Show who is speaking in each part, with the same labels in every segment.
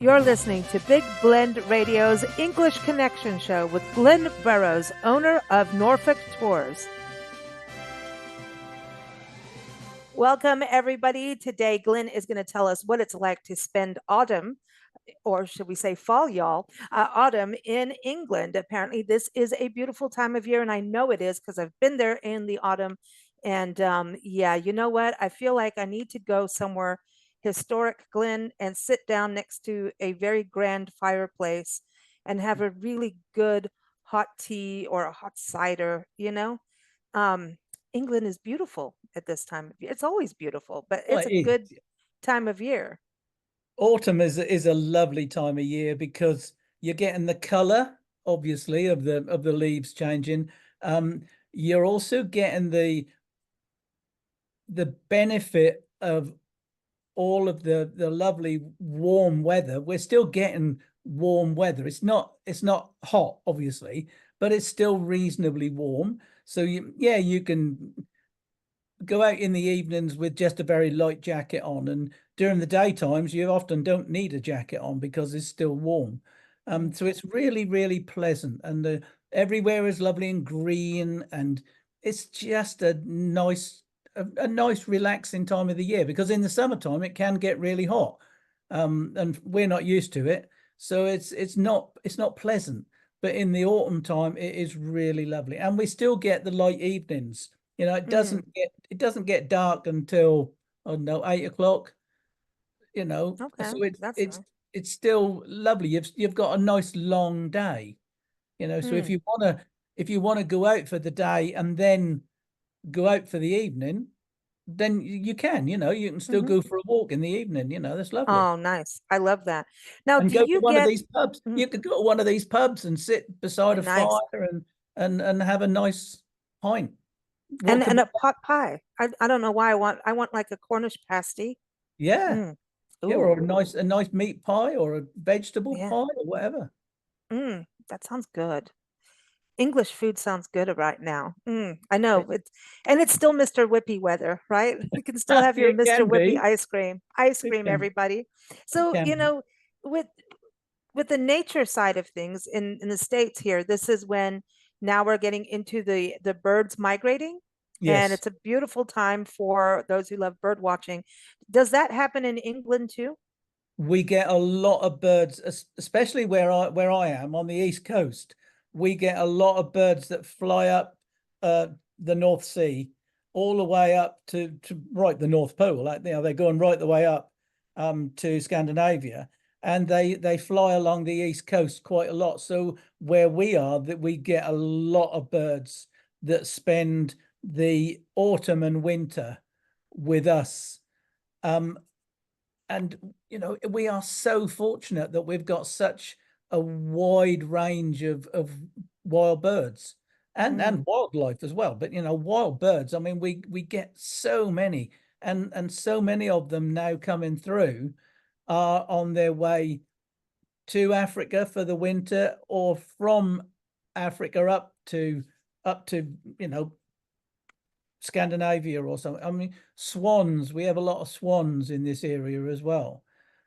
Speaker 1: You're listening to Big Blend Radio's English Connection Show with Glenn Burrows, owner of Norfolk Tours. Welcome, everybody. Today, Glenn is going to tell us what it's like to spend autumn, or should we say fall, y'all, autumn in England. Apparently, this is a beautiful time of year, and I know it is because I've been there in the autumn. And yeah, you know what? I feel like I need to go somewhere historic, Glenn, and sit down next to a very grand fireplace and have a really good hot tea or a hot cider, you know? Um, England is beautiful at this time of year. It's always beautiful, but
Speaker 2: Well,
Speaker 1: it's a good time of year.
Speaker 2: autumn is a lovely time of year because you're getting the color, obviously, of the leaves changing. You're also getting the benefit of all of the lovely warm weather. We're still getting warm weather. It's not hot, obviously, but it's still reasonably warm. So you can go out in the evenings with just a very light jacket on, and during the daytimes you often don't need a jacket on because it's still warm. So it's really, really pleasant, and everywhere is lovely and green, and it's just a nice relaxing time of the year, because in the summertime it can get really hot, and we're not used to it, so it's not pleasant. But in the autumn time it is really lovely, and we still get the light evenings. It
Speaker 1: Mm,
Speaker 2: doesn't get dark until, I don't know, 8 o'clock.
Speaker 1: okay,
Speaker 2: So it's
Speaker 1: that's
Speaker 2: it's
Speaker 1: nice.
Speaker 2: it's still lovely. You've got a nice long day. So if
Speaker 1: Mm,
Speaker 2: you want to go out for the day and then go out for the evening, then you can. You can still
Speaker 1: hmm
Speaker 2: go for a walk in the evening. That's lovely.
Speaker 1: Oh, nice. I love that. Now,
Speaker 2: And
Speaker 1: do
Speaker 2: go to
Speaker 1: you
Speaker 2: one of
Speaker 1: get
Speaker 2: these pubs.
Speaker 1: mm,
Speaker 2: You could go to one of these pubs and sit beside a fire
Speaker 1: nice
Speaker 2: and have a nice pint. What
Speaker 1: and
Speaker 2: could
Speaker 1: and
Speaker 2: be
Speaker 1: a pot pie? I don't know why I want like a Cornish pasty.
Speaker 2: Yeah.
Speaker 1: Mm,
Speaker 2: Yeah, or
Speaker 1: ooh,
Speaker 2: a nice meat pie or a vegetable
Speaker 1: yeah.
Speaker 2: pie or whatever.
Speaker 1: That sounds good. English food sounds good right now. I know it's still Mr. Whippy weather, right? You can still have your
Speaker 2: It
Speaker 1: Mr.
Speaker 2: can
Speaker 1: Whippy
Speaker 2: be.
Speaker 1: ice cream. Ice
Speaker 2: It
Speaker 1: cream,
Speaker 2: can.
Speaker 1: everybody.
Speaker 2: It
Speaker 1: So,
Speaker 2: can be.
Speaker 1: with with the nature side of things in the States here, this is when now we're getting into the birds migrating, and
Speaker 2: Yes,
Speaker 1: it's a beautiful time for those who love bird watching. Does that happen in England too?
Speaker 2: we get a lot of birds, especially where I am on the East Coast. We get a lot of birds that fly up uh, the North Sea, all the way up to right the North Pole. Like, they're going right the way up to Scandinavia, and they fly along the East Coast quite a lot. So where we are, that we get a lot of birds that spend the autumn and winter with us. Um, and we are so fortunate that we've got such a wide range of wild birds and
Speaker 1: Mm,
Speaker 2: wildlife as well. But wild birds, I mean, we get so many, and so many of them now coming through are on their way to Africa for the winter, or from Africa up to Scandinavia or something. I mean, swans, we have a lot of swans in this area as well.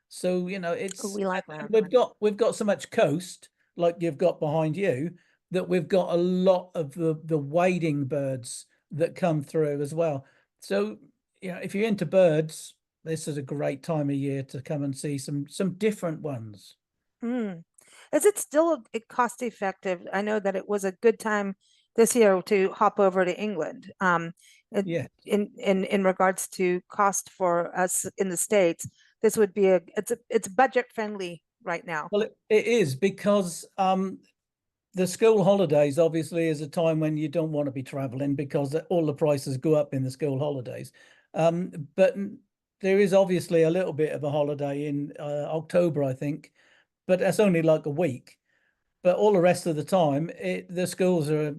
Speaker 2: So, it's
Speaker 1: we like
Speaker 2: and
Speaker 1: that.
Speaker 2: we've got so much coast, like you've got behind you, that we've got a lot of the wading birds that come through as well. So, if you're into birds, this is a great time of year to come and see some different ones.
Speaker 1: Mm. Is it still cost effective? I know that it was a good time this year to hop over to England.
Speaker 2: Yeah.
Speaker 1: In regards to cost for us in the States, this would be it's budget friendly right now.
Speaker 2: Well, it is because the school holidays obviously is a time when you don't want to be traveling, because all the prices go up in the school holidays. But there is obviously a little bit of a holiday in October, I think, but that's only like a week. But all the rest of the time, the schools are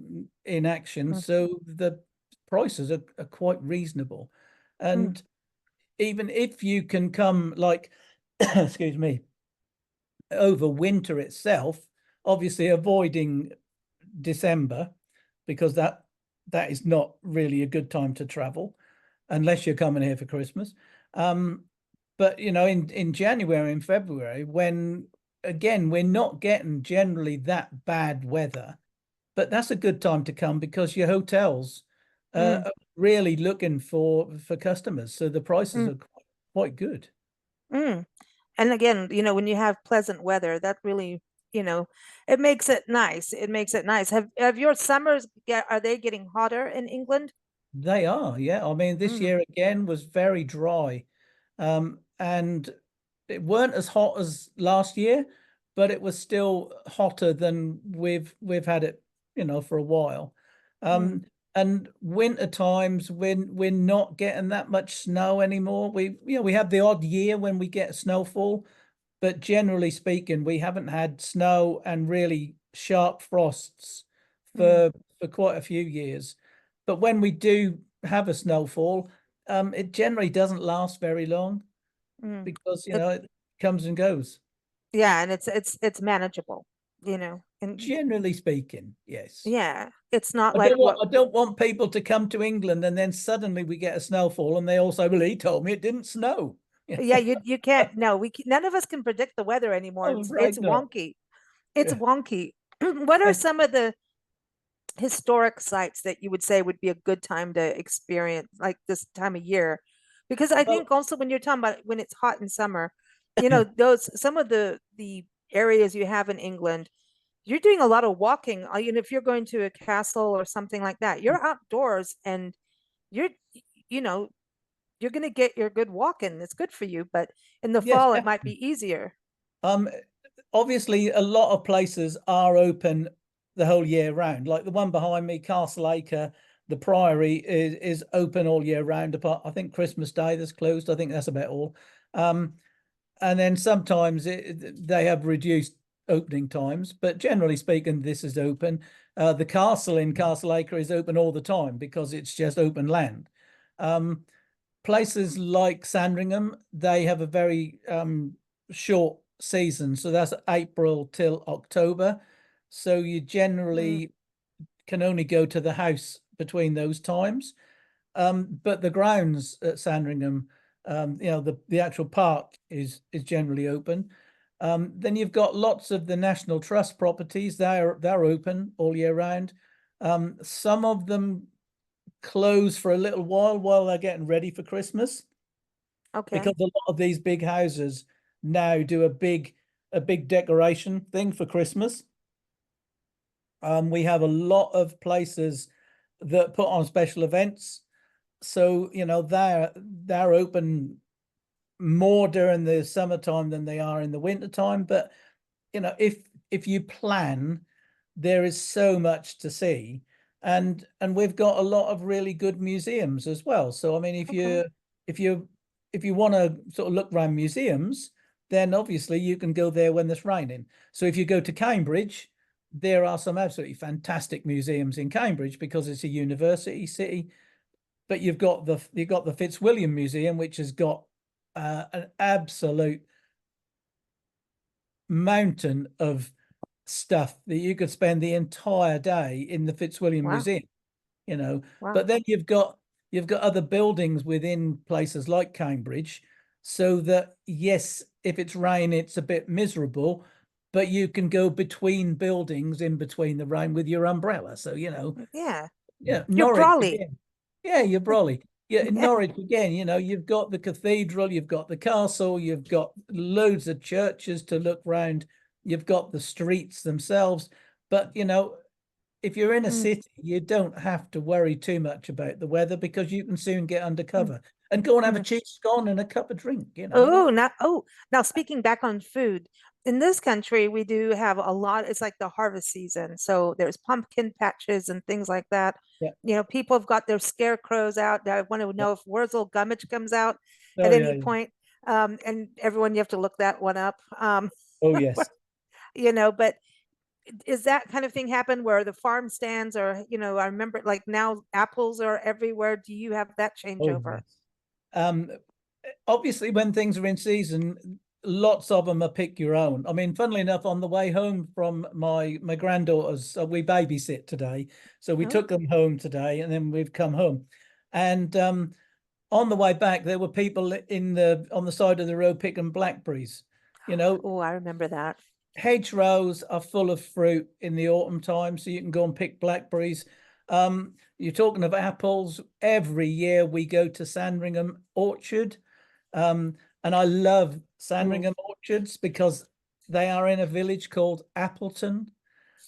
Speaker 2: in action,
Speaker 1: Mm,
Speaker 2: so the prices are quite reasonable.
Speaker 1: mm,
Speaker 2: And even if you can come, like, excuse me, over winter itself, obviously avoiding December, because that is not really a good time to travel unless you're coming here for Christmas. Um, but you know, in January and February, when again we're not getting generally that bad weather, but that's a good time to come because your hotels
Speaker 1: Mm,
Speaker 2: are really looking for customers, so the prices
Speaker 1: mm,
Speaker 2: are quite good.
Speaker 1: mm. And again, when you have pleasant weather, that really, it makes it nice. It makes it nice. Have your summers are they getting hotter in England?
Speaker 2: They are, yeah. I mean, this
Speaker 1: Mm,
Speaker 2: year again was very dry, and it weren't as hot as last year, but it was still hotter than we've had it, for a while.
Speaker 1: mm,
Speaker 2: Um, and winter times when we're not getting that much snow anymore. We have the odd year when we get snowfall, but generally speaking, we haven't had snow and really sharp frosts
Speaker 1: mm,
Speaker 2: for quite a few years. But when we do have a snowfall, it generally doesn't last very long
Speaker 1: mm.
Speaker 2: because
Speaker 1: It,
Speaker 2: it comes and goes.
Speaker 1: yeah, and it's manageable, and
Speaker 2: Generally speaking, yes.
Speaker 1: yeah, it's not like what.
Speaker 2: I don't want people to come to England and then suddenly we get a snowfall and they all say, "Well, he told me it didn't snow."
Speaker 1: Yeah, you can't. No, none of us can predict the weather anymore.
Speaker 2: I'm
Speaker 1: It's
Speaker 2: afraid not.
Speaker 1: wonky. It's
Speaker 2: Yeah.
Speaker 1: wonky. What are
Speaker 2: And
Speaker 1: some of the historic sites that you would say would be a good time to experience like this time of year? Because I
Speaker 2: well,
Speaker 1: think also when you're talking about when it's hot in summer, those some of the areas you have in England, you're doing a lot of walking. If you're going to a castle or something like that, you're outdoors and you're you know you're going to get your good walk in. It's good for you, but in the
Speaker 2: yes,
Speaker 1: fall it might
Speaker 2: definitely.
Speaker 1: be easier.
Speaker 2: Um, Obviously, a lot of places are open the whole year round. Like the one behind me, Castle Acre, the Priory is open all year round. Apart, I think Christmas Day that's closed. I think that's about all. Um, and then sometimes they have reduced opening times, but generally speaking, this is open. The castle in Castle Acre is open all the time because it's just open land. Um, Places like Sandringham, they have a very short season, so that's April till October. So you
Speaker 1: Mm,
Speaker 2: generally can only go to the house between those times. But the grounds at Sandringham, the actual park is generally open. Then you've got lots of the National Trust properties. They're open all year round. Some of them close for a little while they're getting ready for Christmas
Speaker 1: okay.
Speaker 2: because a lot of these big houses now do a big decoration thing for Christmas. We have a lot of places that put on special events, so they're open more during the summertime than they are in the wintertime. But if you plan, there is so much to see, and we've got a lot of really good museums as well. So I mean,
Speaker 1: Okay.
Speaker 2: if you if you want to sort of look around museums, then obviously you can go there when it's raining. So if you go to Cambridge, there are some absolutely fantastic museums in Cambridge because it's a university city. But you've got the Fitzwilliam Museum, which has got an absolute mountain of stuff that you could spend the entire day in the Fitzwilliam
Speaker 1: Wow.
Speaker 2: Museum,
Speaker 1: Wow.
Speaker 2: but then you've got other buildings within places like Cambridge, so that yes, if it's rain, it's a bit miserable, but you can go between buildings in between the rain with your umbrella. So
Speaker 1: Yeah.
Speaker 2: yeah,
Speaker 1: You're
Speaker 2: Norwich
Speaker 1: Brawley.
Speaker 2: again. Yeah, you're Brolly. Yeah, in
Speaker 1: Yeah.
Speaker 2: Norwich again, you've got the cathedral, you've got the castle, you've got loads of churches to look round, you've got the streets themselves. But if you're in a
Speaker 1: Mm,
Speaker 2: city, you don't have to worry too much about the weather because you can soon get
Speaker 1: mm,
Speaker 2: undercover and go and have a
Speaker 1: mm.
Speaker 2: cheese scone and a cup of drink.
Speaker 1: Now speaking back on food, in this country we do have a lot. It's like the harvest season, so there's pumpkin patches and things like that.
Speaker 2: Yeah,
Speaker 1: People have got their scarecrows out. I want to
Speaker 2: yeah.
Speaker 1: know if Wurzel Gummidge comes out
Speaker 2: Oh
Speaker 1: at
Speaker 2: yeah,
Speaker 1: any
Speaker 2: yeah.
Speaker 1: point. And everyone, you have to look that one up.
Speaker 2: Oh yes.
Speaker 1: But is that kind of thing happen where the farm stands or, I remember like now apples are everywhere. Do you have that
Speaker 2: Oh
Speaker 1: changeover?
Speaker 2: yes. Um, Obviously, when things are in season, lots of them are pick your own. I mean, funnily enough, on the way home from my granddaughters, we babysit today, so we
Speaker 1: Oh,
Speaker 2: took them home today, and then we've come home, and on the way back, there were people on the side of the road picking blackberries. You know,
Speaker 1: Oh, I remember that.
Speaker 2: hedgerows are full of fruit in the autumn time, so you can go and pick blackberries. You're talking of apples. Every year we go to Sandringham Orchard, and I love
Speaker 1: Ooh.
Speaker 2: Sandringham Orchards because they are in a village called Appleton,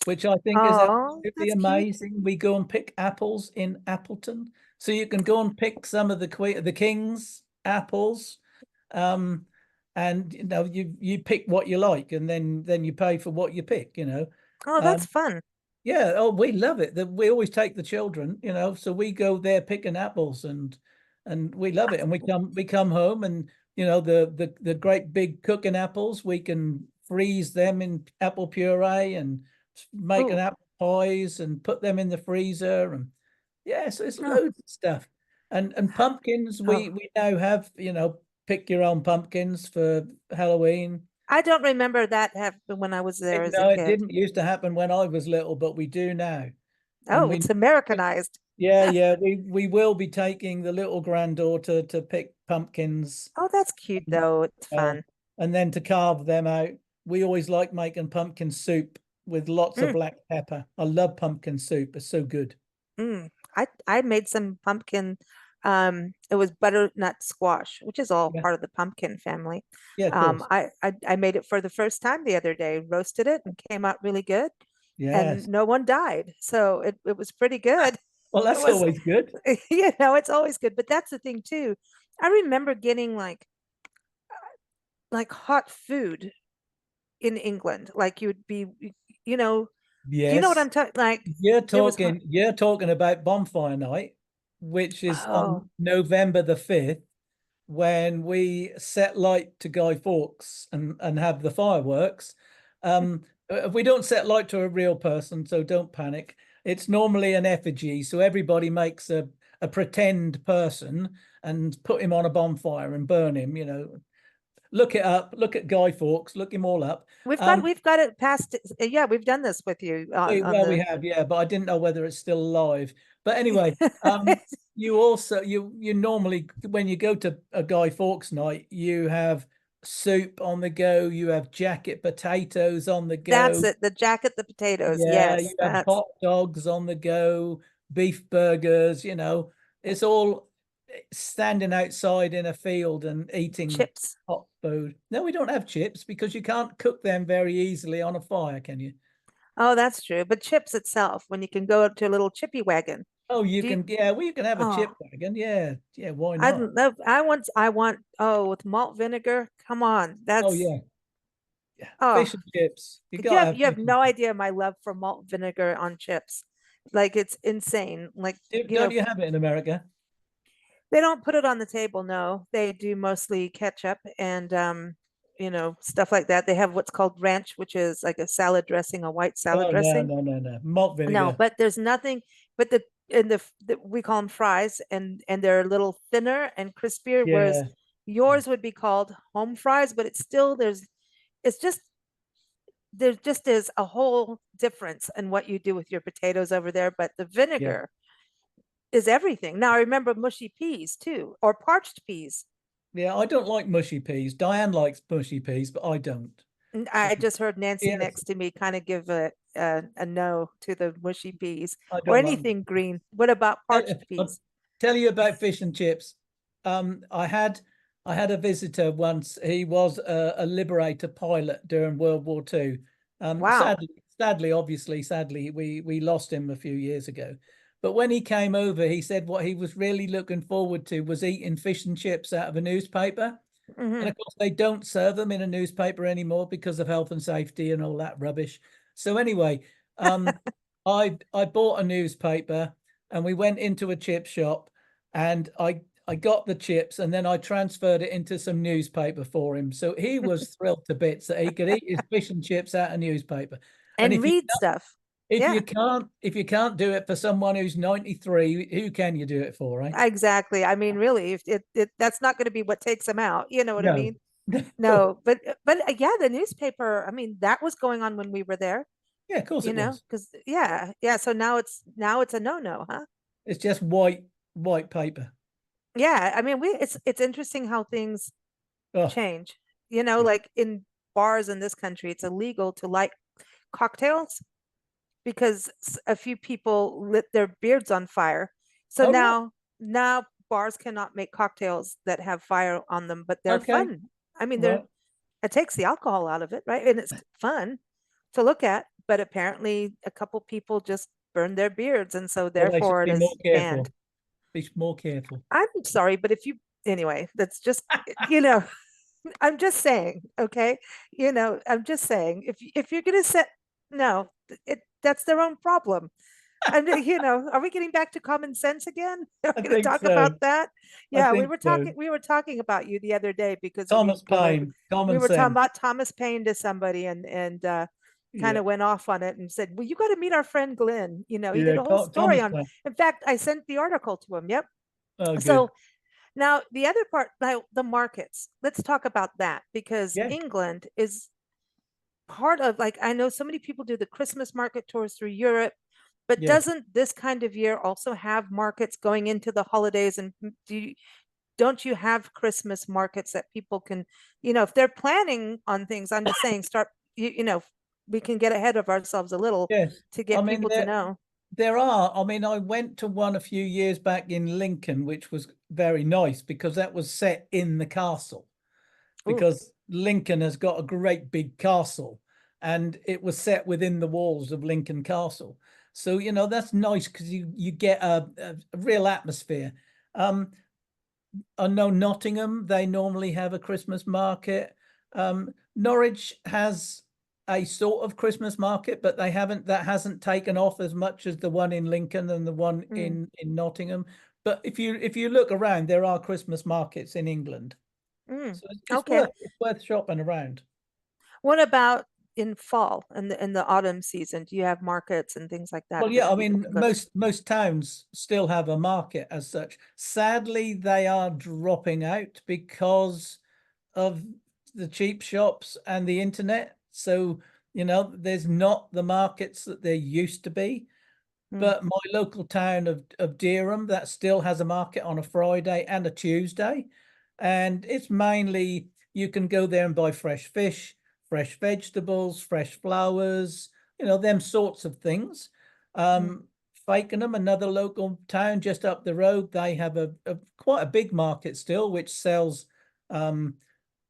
Speaker 2: which I think is
Speaker 1: Oh,
Speaker 2: absolutely
Speaker 1: that's cute.
Speaker 2: amazing. We go and pick apples in Appleton, so you can go and pick some of the King's apples, um, and you pick what you like, and then you pay for what you pick.
Speaker 1: Oh, that's
Speaker 2: Um,
Speaker 1: fun.
Speaker 2: yeah, oh, we love it. We always take the children, so we go there picking apples and we love it. And we come home and the great big cooking apples, we can freeze them in apple puree and make an
Speaker 1: Ooh.
Speaker 2: apple pies and put them in the freezer. And yeah, so it's
Speaker 1: Oh,
Speaker 2: loads of stuff. And pumpkins, we
Speaker 1: oh.
Speaker 2: we now have, pick your own pumpkins for Halloween.
Speaker 1: I don't remember that happened when I was there as a
Speaker 2: No, it
Speaker 1: kid.
Speaker 2: didn't used to happen when I was little, but we do now. And
Speaker 1: Oh, it's Americanized.
Speaker 2: yeah, we will be taking the little granddaughter to pick pumpkins,
Speaker 1: Oh, that's cute
Speaker 2: um,
Speaker 1: though. It's
Speaker 2: uh,
Speaker 1: fun.
Speaker 2: and then to carve them out. We always like making pumpkin soup with lots of
Speaker 1: Mm,
Speaker 2: black pepper. I love pumpkin soup. It's so good.
Speaker 1: mm. I made some pumpkin. It was butternut squash, which is all
Speaker 2: Yeah,
Speaker 1: part of the pumpkin family.
Speaker 2: yeah, of course.
Speaker 1: I made it for the first time the other day, roasted it, and came out really good. And
Speaker 2: Yes.
Speaker 1: no one died, so it was pretty good.
Speaker 2: Well,
Speaker 1: It
Speaker 2: that's
Speaker 1: was,
Speaker 2: always good.
Speaker 1: it's always good. But that's the thing too. I remember getting like hot food in England. Like you'd be, you know, do you know what
Speaker 2: Yes.
Speaker 1: I'm talking? Like
Speaker 2: You're
Speaker 1: there was hot.
Speaker 2: talking you're talking about bonfire night, which is
Speaker 1: Oh,
Speaker 2: on November the 5th, when we set light to Guy Fawkes and have the fireworks. We don't set light to a real person, so don't panic. It's normally an effigy, so everybody makes a pretend person and put him on a bonfire and burn him. Look it up. Look at Guy Fawkes. Look him all up. Um,
Speaker 1: we've got it past. Yeah, we've done this with you on
Speaker 2: well, we
Speaker 1: the.
Speaker 2: have, yeah, but I didn't know whether it's still alive. But anyway, you normally, when you go to a Guy Fawkes night, you have soup on the go, you have jacket potatoes on the
Speaker 1: That's
Speaker 2: go,
Speaker 1: it. The jacket, the potatoes.
Speaker 2: yeah, you
Speaker 1: Yes,
Speaker 2: have
Speaker 1: that's
Speaker 2: hot dogs on the go, beef burgers, it's all standing outside in a field and eating
Speaker 1: chips.
Speaker 2: hot food. No, we don't have chips because you can't cook them very easily on a fire, can you?
Speaker 1: Oh, that's true. But chips itself, when you can go up to a little chippy wagon.
Speaker 2: Oh, you
Speaker 1: Do you,
Speaker 2: can, yeah, well, you can have a
Speaker 1: oh,
Speaker 2: chip wagon. Yeah, yeah, why
Speaker 1: I
Speaker 2: not?
Speaker 1: love. I want. Oh, with malt vinegar. Come on,
Speaker 2: Oh,
Speaker 1: that's.
Speaker 2: yeah, yeah.
Speaker 1: Oh,
Speaker 2: Fish and chips. You
Speaker 1: you
Speaker 2: gotta
Speaker 1: have
Speaker 2: have
Speaker 1: you have
Speaker 2: fish and
Speaker 1: no
Speaker 2: chips.
Speaker 1: idea my love for malt vinegar on chips. Like it's insane. Like
Speaker 2: Don't you have it in America?
Speaker 1: they don't put it on the table. No, they do mostly ketchup and stuff like that. They have what's called ranch, which is like a salad dressing, a white salad
Speaker 2: Oh, no,
Speaker 1: dressing.
Speaker 2: no, no, no. Malt
Speaker 1: No,
Speaker 2: vinegar.
Speaker 1: but there's nothing. But the we call them fries, and they're a little thinner and crispier, whereas
Speaker 2: Yeah,
Speaker 1: yours would be called home fries. But it's still it's just there just is a whole difference in what you do with your potatoes over there. But the
Speaker 2: yeah,
Speaker 1: vinegar is everything. Now I remember mushy peas too, or parched peas.
Speaker 2: yeah. I don't like mushy peas. Diane likes mushy peas, but I don't.
Speaker 1: And I just heard Nancy
Speaker 2: Yes,
Speaker 1: next to me kind of give a no to the mushy peas
Speaker 2: I
Speaker 1: or
Speaker 2: don't like.
Speaker 1: anything green. What about parched
Speaker 2: I'll
Speaker 1: peas?
Speaker 2: tell you about fish and chips. I had a visitor once. He was a Liberator pilot during World War II.
Speaker 1: Wow.
Speaker 2: Sadly, we lost him a few years ago. But when he came over, he said what he was really looking forward to was eating fish and chips out of a newspaper. And
Speaker 1: Hmm.
Speaker 2: of course, they don't serve them in a newspaper anymore because of health and safety and all that rubbish. So anyway, I bought a newspaper and we went into a chip shop and I got the chips and then I transferred it into some newspaper for him. So he was thrilled to bits that he could eat his fish and chips out of newspaper. And
Speaker 1: And read stuff. Yeah,
Speaker 2: if you can't do it for someone who's 93, who can you do it for, right?
Speaker 1: exactly. I mean, really, if that's not going to be what takes them out. You know what I
Speaker 2: No.
Speaker 1: mean? No, but yeah, the newspaper. I mean, that was going on when we were there.
Speaker 2: Yeah, of course it was.
Speaker 1: Because yeah. So now it's a no-no, huh?
Speaker 2: It's just white paper.
Speaker 1: Yeah, I mean, it's interesting how things
Speaker 2: Oh,
Speaker 1: change. You know,
Speaker 2: yeah.
Speaker 1: like in bars in this country, it's illegal to light cocktails because a few people lit their beards on fire. So
Speaker 2: Oh, right.
Speaker 1: now bars cannot make cocktails that have fire on them, but they're
Speaker 2: Okay.
Speaker 1: fun. I mean, they're
Speaker 2: Right.
Speaker 1: it takes the alcohol out of it, right? And it's fun to look at, but apparently a couple people just burned their beards, and so
Speaker 2: Well, they should
Speaker 1: therefore it
Speaker 2: be more
Speaker 1: is banned.
Speaker 2: careful. Be more careful.
Speaker 1: I'm sorry, but if you anyway, that's just you know, I'm just saying, okay? You know, I'm just saying if you're gonna set no, that's their own problem. And you know, are we getting back to common sense again? Are
Speaker 2: I
Speaker 1: we gonna
Speaker 2: think
Speaker 1: talk about
Speaker 2: so.
Speaker 1: that?
Speaker 2: I
Speaker 1: Yeah,
Speaker 2: think so.
Speaker 1: we were talking about you the other day because
Speaker 2: Thomas Paine,
Speaker 1: we
Speaker 2: common
Speaker 1: were talking
Speaker 2: sense.
Speaker 1: about Thomas Paine to somebody and kind
Speaker 2: Yeah.
Speaker 1: of went off on it and said, well, you got to meet our friend Glenn. You know, he did
Speaker 2: Yeah.
Speaker 1: a whole story
Speaker 2: Thomas
Speaker 1: on,
Speaker 2: Paine.
Speaker 1: in fact, I sent the article to him. Yep.
Speaker 2: Oh, good.
Speaker 1: So now the other part, now the markets, let's talk about that because
Speaker 2: Yeah.
Speaker 1: England is part of, like, I know so many people do the Christmas market tours through Europe, but
Speaker 2: Yes.
Speaker 1: doesn't this kind of year also have markets going into the holidays? And don't you have Christmas markets that people can, you know, if they're planning on things, I'm just saying, start, you know, we can get ahead of ourselves a little
Speaker 2: Yes.
Speaker 1: to
Speaker 2: I
Speaker 1: get
Speaker 2: mean,
Speaker 1: people to know.
Speaker 2: there are. I mean, I went to one a few years back in Lincoln, which was very nice because that was set in the castle.
Speaker 1: Ooh,
Speaker 2: Because Lincoln has got a great big castle and it was set within the walls of Lincoln Castle. So, you know, that's nice because you get a real atmosphere. Um, I know Nottingham, they normally have a Christmas market. Norwich has a sort of Christmas market, but that hasn't taken off as much as the one in Lincoln and the one
Speaker 1: mm,
Speaker 2: in Nottingham. But if you look around, there are Christmas markets in England.
Speaker 1: mm.
Speaker 2: So
Speaker 1: Okay.
Speaker 2: it's worth shopping around.
Speaker 1: What about in fall and in the autumn season? Do you have markets and things like that
Speaker 2: Well,
Speaker 1: that
Speaker 2: yeah, I
Speaker 1: people
Speaker 2: mean,
Speaker 1: can go to?
Speaker 2: most towns still have a market as such. Sadly, they are dropping out because of the cheap shops and the internet. So, you know, there's not the markets that there used to be.
Speaker 1: Mm,
Speaker 2: But my local town of Dereham, that still has a market on a Friday and a Tuesday. And it's mainly you can go there and buy fresh fish, fresh vegetables, fresh flowers, you know, them sorts of things.
Speaker 1: mm,
Speaker 2: Fakenham, another local town just up the road, they have a quite a big market still, which sells um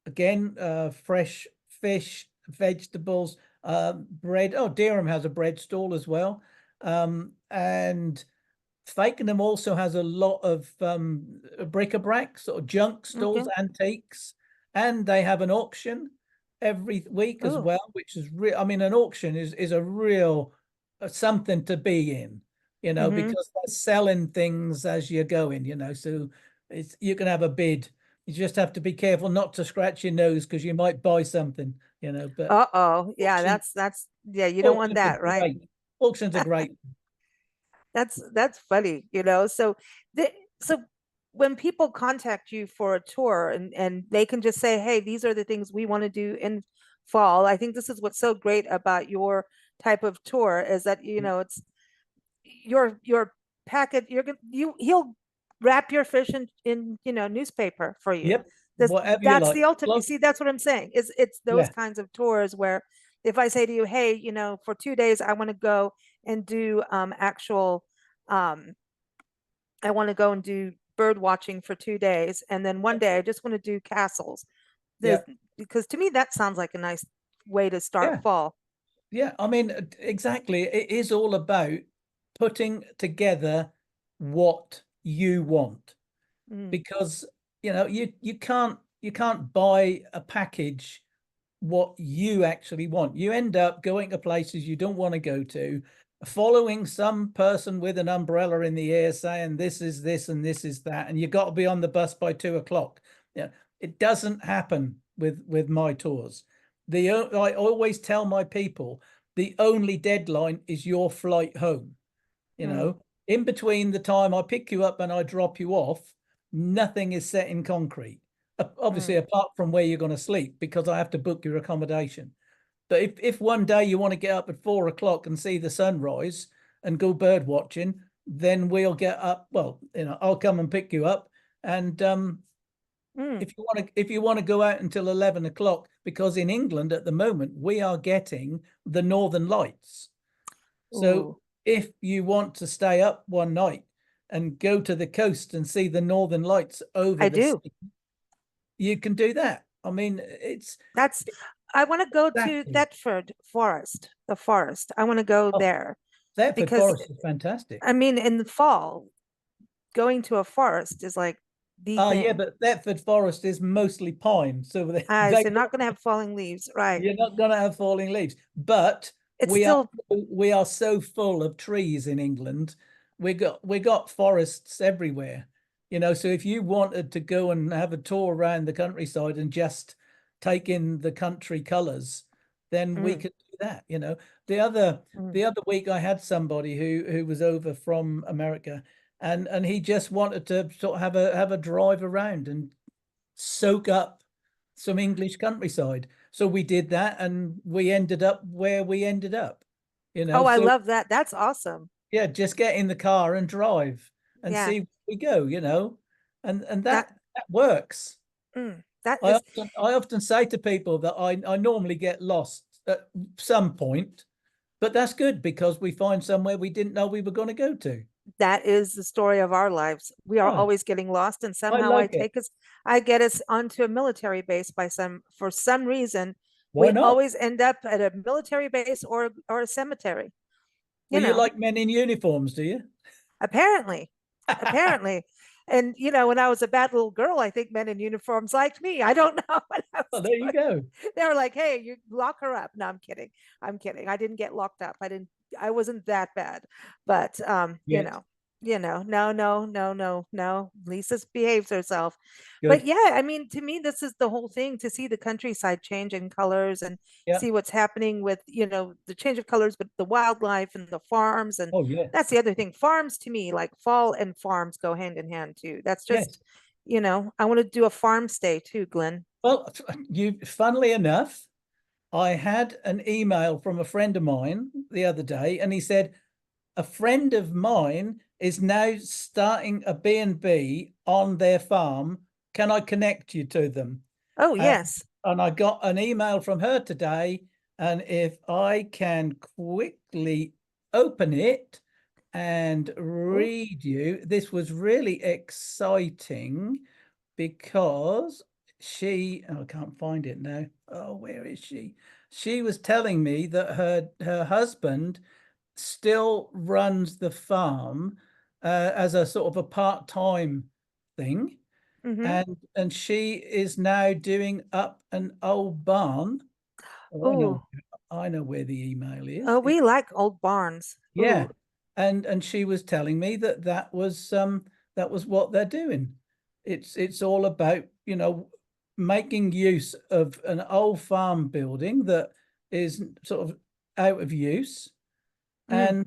Speaker 2: again fresh fish, vegetables, bread. Oh, Dereham has a bread stall as well. And Fakenham also has a lot of bric-a-brac, sort of junk
Speaker 1: okay.
Speaker 2: stalls, antiques, and they have an auction every week as
Speaker 1: Oh,
Speaker 2: well, which is real. I mean, an auction is a real something to be in, you know,
Speaker 1: mm-hmm.
Speaker 2: because they're selling things as you're going, you know, so it's you can have a bid. You just have to be careful not to scratch your nose because you might buy something, you know. But
Speaker 1: Uh-oh. Yeah,
Speaker 2: auction
Speaker 1: yeah, you don't want
Speaker 2: auctions are
Speaker 1: that, right?
Speaker 2: great. Auctions are great.
Speaker 1: That's funny, you know. So so when people contact you for a tour and they can just say, hey, these are the things we want to do in fall. I think this is what's so great about your type of tour is that, you know, it's your packet, you're gonna he'll wrap your fish in, you know, newspaper for you.
Speaker 2: Yep,
Speaker 1: This
Speaker 2: whatever you
Speaker 1: that's
Speaker 2: like.
Speaker 1: the ultimate. You
Speaker 2: Look,
Speaker 1: see, that's what I'm saying. Is it's those
Speaker 2: yeah,
Speaker 1: kinds of tours where if I say to you, hey, you know, for 2 days I want to go and do actual um I want to go and do bird watching for 2 days, and then one day I just want to do castles.
Speaker 2: yeah,
Speaker 1: The because to me that sounds like a nice way to start
Speaker 2: yeah,
Speaker 1: fall.
Speaker 2: yeah. I mean, exactly. It is all about putting together what you want
Speaker 1: Mm,
Speaker 2: because you know you can't buy a package what you actually want. You end up going to places you don't want to go to, following some person with an umbrella in the air saying this is this and this is that, and you got to be on the bus by 2 o'clock. Yeah, it doesn't happen with my tours. I always tell my people the only deadline is your flight home. You
Speaker 1: mm,
Speaker 2: know, in between the time I pick you up and I drop you off, nothing is set in concrete. Obviously,
Speaker 1: mm,
Speaker 2: apart from where you're going to sleep, because I have to book your accommodation. But if one day you want to get up at 4 o'clock and see the sunrise and go bird watching, then we'll get up. Well, you know, I'll come and pick you up. And
Speaker 1: Mm.
Speaker 2: if you want to go out until 11 o'clock, because in England at the moment we are getting the Northern Lights. So
Speaker 1: Ooh,
Speaker 2: if you want to stay up one night and go to the coast and see the Northern Lights over
Speaker 1: I
Speaker 2: the
Speaker 1: do.
Speaker 2: sea, you can do that. I mean,
Speaker 1: That's, I want to go to
Speaker 2: exactly.
Speaker 1: Thetford Forest, the forest. I want to go
Speaker 2: Oh,
Speaker 1: there
Speaker 2: Thetford
Speaker 1: because,
Speaker 2: Forest is fantastic.
Speaker 1: I mean, in the fall, going to a forest is like the
Speaker 2: Oh yeah,
Speaker 1: thing.
Speaker 2: but Thetford Forest is mostly pine, so they
Speaker 1: So not going to have falling leaves, right?
Speaker 2: you're not going to have falling leaves. But
Speaker 1: It's still,
Speaker 2: we are so full of trees in England. We got forests everywhere. You know, so if you wanted to go and have a tour around the countryside and just take in the country colors, then we
Speaker 1: mm,
Speaker 2: could do that. You know, the other
Speaker 1: mm.
Speaker 2: the other week I had somebody who was over from America, and he just wanted to sort of have a drive around and soak up some English countryside. So we did that and we ended up where we ended up, you know.
Speaker 1: Oh, I
Speaker 2: So
Speaker 1: love that. That's awesome.
Speaker 2: yeah, just get in the car and drive and
Speaker 1: Yeah,
Speaker 2: see where we go, you know. And
Speaker 1: that,
Speaker 2: that works.
Speaker 1: that is,
Speaker 2: I often say to people that I normally get lost at some point, but that's good because we find somewhere we didn't know we were going to go to.
Speaker 1: that is the story of our lives. We are
Speaker 2: Oh,
Speaker 1: always getting lost, and
Speaker 2: I
Speaker 1: somehow
Speaker 2: like it.
Speaker 1: I get us onto a military base for some reason.
Speaker 2: Why
Speaker 1: We
Speaker 2: not?
Speaker 1: always end up at a military base or a cemetery, you
Speaker 2: Well, you
Speaker 1: know,
Speaker 2: like men in uniforms, do you?
Speaker 1: apparently, apparently. And, when I was a bad little girl, I think men in uniforms liked me. I don't know what I
Speaker 2: Oh,
Speaker 1: was
Speaker 2: there you
Speaker 1: doing.
Speaker 2: go.
Speaker 1: They were like, hey, you lock her up. No, I'm kidding. I'm kidding. I didn't get locked up. I wasn't that bad. But
Speaker 2: Yet.
Speaker 1: no, no, no, no, no. Lisa behaves herself. But
Speaker 2: Good.
Speaker 1: yeah, I mean, to me, this is the whole thing, to see the countryside change in colors and
Speaker 2: Yeah.
Speaker 1: see what's happening with, the change of colors, but the wildlife and the farms. And
Speaker 2: Oh, yeah.
Speaker 1: that's the other thing. Farms, to me, like fall and farms go hand in hand too. That's just,
Speaker 2: Yes.
Speaker 1: I want to do a farm stay too, Glenn.
Speaker 2: Well, funnily enough, I had an email from a friend of mine the other day, and he said, a friend of mine is now starting a B&B on their farm. Can I connect you to them?
Speaker 1: Oh,
Speaker 2: And,
Speaker 1: yes.
Speaker 2: and I got an email from her today. And if I can quickly open it and
Speaker 1: Oh,
Speaker 2: read you, this was really exciting because I can't find it now. Oh, where is she? She was telling me that her husband still runs the farm as a sort of a part-time thing,
Speaker 1: mm-hmm.
Speaker 2: and she is now doing up an old barn. Oh,
Speaker 1: Oh,
Speaker 2: I know where the email is.
Speaker 1: oh, we like old barns.
Speaker 2: Yeah,
Speaker 1: Ooh.
Speaker 2: and she was telling me that that was what they're doing. It's all about, making use of an old farm building that is sort of out of use.
Speaker 1: Mm.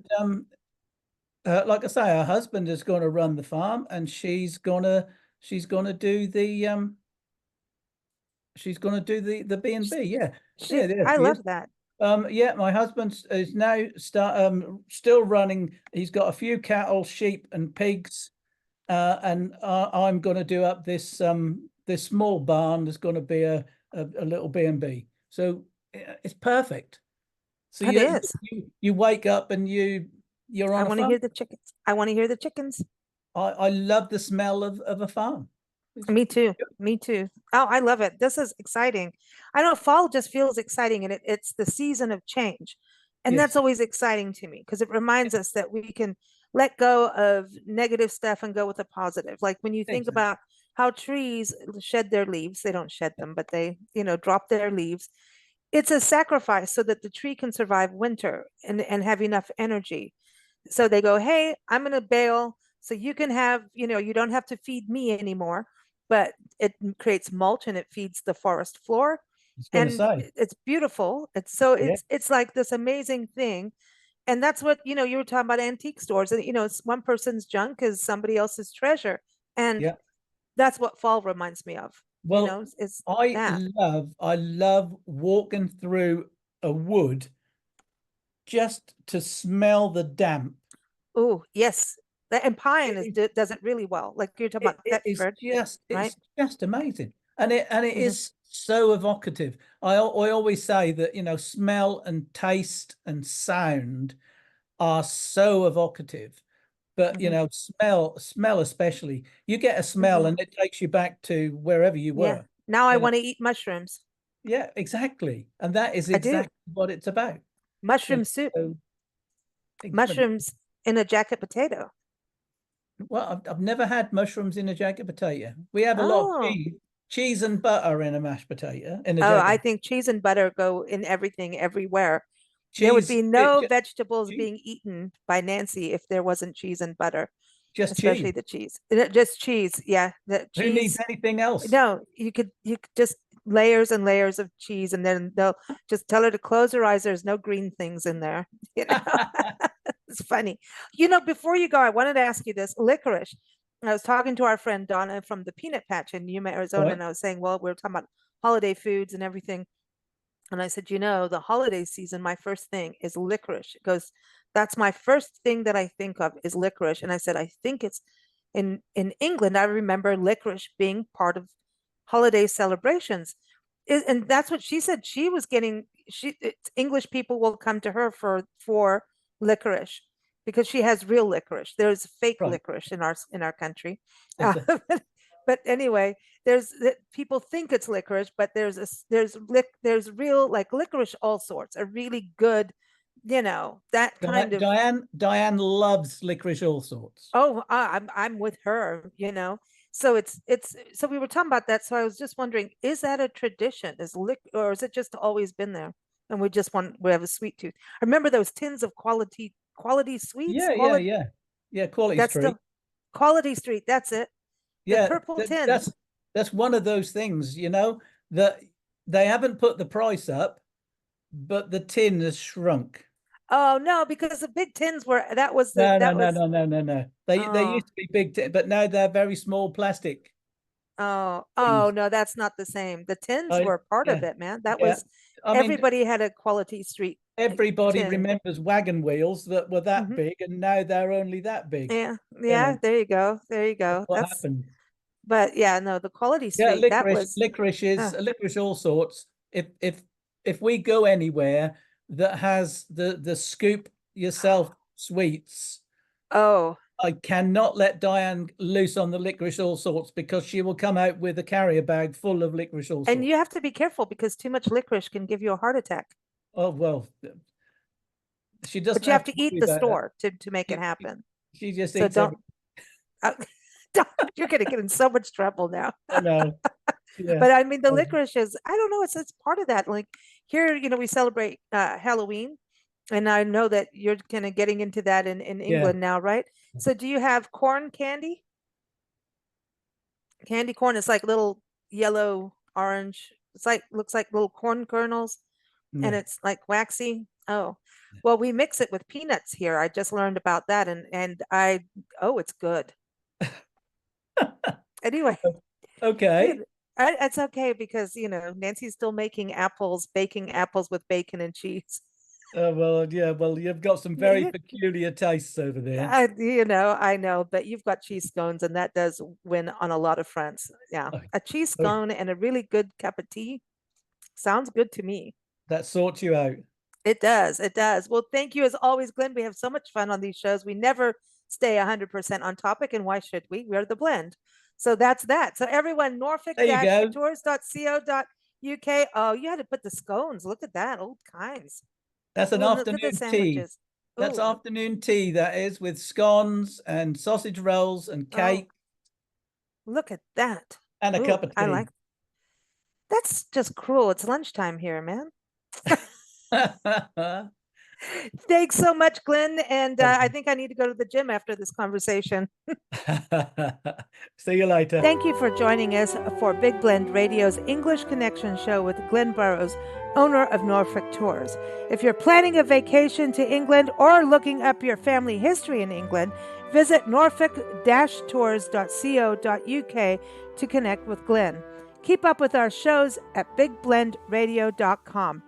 Speaker 2: And like I say, her husband is going to run the farm, and she's gonna do the B&B. Yeah, yeah, there
Speaker 1: I
Speaker 2: she is.
Speaker 1: love that.
Speaker 2: Yeah, my husband is now still running. He's got a few cattle, sheep, and pigs, and I'm going to do up this small barn. There's going to be a little B&B. So it's perfect. So
Speaker 1: It is.
Speaker 2: you wake up and you're
Speaker 1: I
Speaker 2: on a
Speaker 1: want to
Speaker 2: farm.
Speaker 1: hear the chickens. I want to hear the chickens.
Speaker 2: I love the smell of a farm. It's
Speaker 1: Me too. Me too. Oh, I love it. This is exciting. I know fall just feels exciting, and it's the season of change. And that's
Speaker 2: yes,
Speaker 1: always exciting to me because it reminds us that we can let go of negative stuff and go with the positive. Like when you think
Speaker 2: exactly.
Speaker 1: about how trees shed their leaves, they don't shed them, but they, drop their leaves. It's a sacrifice so that the tree can survive winter and have enough energy. So they go, hey, I'm going to bail so you can have, you don't have to feed me anymore, but it creates mulch and it feeds the forest floor.
Speaker 2: I was going to
Speaker 1: And
Speaker 2: say,
Speaker 1: it's beautiful. So
Speaker 2: yeah,
Speaker 1: it's like this amazing thing. And that's what, you were talking about antique stores, and it's one person's junk is somebody else's treasure. And
Speaker 2: yeah.
Speaker 1: that's what fall reminds me of,
Speaker 2: Well,
Speaker 1: is
Speaker 2: I
Speaker 1: that.
Speaker 2: love I love walking through a wood just to smell the damp.
Speaker 1: Oh, yes. And pine
Speaker 2: It-
Speaker 1: does it really well. Like you're talking about
Speaker 2: it is
Speaker 1: Thetford, right?
Speaker 2: it's just amazing, and it
Speaker 1: Mhm.
Speaker 2: is so evocative. I always say that, you know, smell and taste and sound are so evocative, but you
Speaker 1: Mhm.
Speaker 2: know, smell especially. You get a smell
Speaker 1: Yeah.
Speaker 2: and it takes you back to wherever you
Speaker 1: Yeah.
Speaker 2: were.
Speaker 1: Now I
Speaker 2: You know,
Speaker 1: want to eat mushrooms.
Speaker 2: yeah, exactly, and that is
Speaker 1: I do.
Speaker 2: exactly what it's about. You know,
Speaker 1: Mushroom soup,
Speaker 2: so, but
Speaker 1: mushrooms in a jacket potato.
Speaker 2: well, I've never had mushrooms in a jacket potato. We have a lot of
Speaker 1: Oh.
Speaker 2: cheese and butter in a mashed potato, in a
Speaker 1: Oh, I
Speaker 2: jacket.
Speaker 1: think cheese and butter go in everything, everywhere. There would
Speaker 2: Cheese,
Speaker 1: be no vegetables
Speaker 2: cheese,
Speaker 1: being eaten by Nancy if there wasn't cheese and butter,
Speaker 2: just
Speaker 1: especially
Speaker 2: cheese.
Speaker 1: the cheese. Just cheese. Yeah, the
Speaker 2: Who needs
Speaker 1: cheese.
Speaker 2: anything else?
Speaker 1: No, you could just layers and layers of cheese, and then they'll just tell her to close her eyes. There's no green things in there. You know, it's funny. Before you go, I wanted to ask you this licorice. I was talking to our friend Donna from the Peanut Patch in Yuma, Arizona,
Speaker 2: Right.
Speaker 1: and I was saying, well, we were talking about holiday foods and everything. And I said, the holiday season, my first thing is licorice. It goes, that's my first thing that I think of is licorice. And I said, I think it's in England. I remember licorice being part of holiday celebrations. And that's what she said. She was getting English people will come to her for licorice because she has real licorice. There's fake
Speaker 2: Right.
Speaker 1: licorice in our country.
Speaker 2: Is it?
Speaker 1: But anyway, people think it's licorice, but there's real like licorice all sorts, a really good, that kind of.
Speaker 2: Diane loves licorice all sorts.
Speaker 1: Oh, I'm with her. So so we were talking about that. So I was just wondering, is that a tradition? Or is it just always been there? And we have a sweet tooth. I remember those tins of quality sweets.
Speaker 2: Yeah, yeah, yeah. Yeah, Quality
Speaker 1: That's
Speaker 2: Street.
Speaker 1: still Quality Street. That's it. The
Speaker 2: Yeah,
Speaker 1: purple tins.
Speaker 2: that's one of those things, you know, that they haven't put the price up, but the tin has shrunk.
Speaker 1: Oh no, because the big tins were
Speaker 2: No, no,
Speaker 1: that
Speaker 2: no,
Speaker 1: was
Speaker 2: no, no, no, no. They
Speaker 1: oh
Speaker 2: used to be big tin, but now they're very small plastic
Speaker 1: oh
Speaker 2: things.
Speaker 1: no, that's not the same. The tins
Speaker 2: I
Speaker 1: were part of
Speaker 2: Yeah,
Speaker 1: it, man. That
Speaker 2: yeah.
Speaker 1: was
Speaker 2: I mean,
Speaker 1: everybody had a Quality Street
Speaker 2: everybody
Speaker 1: tin.
Speaker 2: remembers wagon wheels that were that
Speaker 1: Mhm.
Speaker 2: big, and now they're only that big.
Speaker 1: Yeah,
Speaker 2: You
Speaker 1: yeah,
Speaker 2: know,
Speaker 1: there you go. There you
Speaker 2: that's
Speaker 1: go.
Speaker 2: what happened.
Speaker 1: But yeah, no, the Quality
Speaker 2: Yeah,
Speaker 1: Street, that was,
Speaker 2: licorice all sorts. If we go anywhere that has the scoop yourself sweets,
Speaker 1: oh,
Speaker 2: I cannot let Diane loose on the licorice all sorts because she will come out with a carrier bag full of licorice all
Speaker 1: and
Speaker 2: sorts.
Speaker 1: you have to be careful because too much licorice can give you a heart attack.
Speaker 2: Oh well, she doesn't
Speaker 1: But you have
Speaker 2: have to
Speaker 1: to eat
Speaker 2: worry
Speaker 1: the
Speaker 2: about that.
Speaker 1: store to make it
Speaker 2: She
Speaker 1: happen.
Speaker 2: she just
Speaker 1: So
Speaker 2: eats every.
Speaker 1: uh, you're gonna get in so much trouble now.
Speaker 2: I know. Yeah.
Speaker 1: But I mean, the licorice is, I don't know, it's part of that. Like here, we celebrate Halloween. And I know that you're kind of getting into that in
Speaker 2: Yeah.
Speaker 1: England now, right? So do you have corn candy? Candy corn is like little yellow, orange. It's like looks like little corn kernels, and
Speaker 2: Yeah.
Speaker 1: it's like waxy. Oh, well, we mix it with peanuts here. I just learned about that, and it's good. Anyway,
Speaker 2: Okay.
Speaker 1: dude, it's okay because Nancy's still making baking apples with bacon and cheese.
Speaker 2: Well, yeah. Well, you've got some very peculiar tastes over there.
Speaker 1: I know, but you've got cheese scones, and that does win on a lot of fronts. Yeah,
Speaker 2: Oh,
Speaker 1: a cheese
Speaker 2: oh,
Speaker 1: scone and a really good cup of tea sounds good to me.
Speaker 2: that sorts you out.
Speaker 1: It does. It does. Well, thank you as always, Glenn. We have so much fun on these shows. We never stay 100% on topic, and why should we? We're the blend. So that's that. So everyone,
Speaker 2: There you go.
Speaker 1: norfolk-tours.co.uk. Oh, you had to put the scones. Look at that, old kinds.
Speaker 2: That's an
Speaker 1: Ooh, and look at the
Speaker 2: afternoon tea.
Speaker 1: sandwiches.
Speaker 2: That's
Speaker 1: Ooh,
Speaker 2: afternoon tea, that is, with scones and sausage rolls and
Speaker 1: oh,
Speaker 2: cake
Speaker 1: look at that.
Speaker 2: and a
Speaker 1: Ooh,
Speaker 2: cup of
Speaker 1: I
Speaker 2: tea.
Speaker 1: like. That's just cruel. It's lunchtime here, man. Thanks so much, Glenn. And I think I need to go to the gym after this conversation.
Speaker 2: See you later.
Speaker 1: Thank you for joining us for Big Blend Radio's English Connection show with Glenn Burrows, owner of Norfolk Tours. If you're planning a vacation to England or looking up your family history in England, visit norfolk-tours.co.uk to connect with Glenn. Keep up with our shows at bigblendradio.com.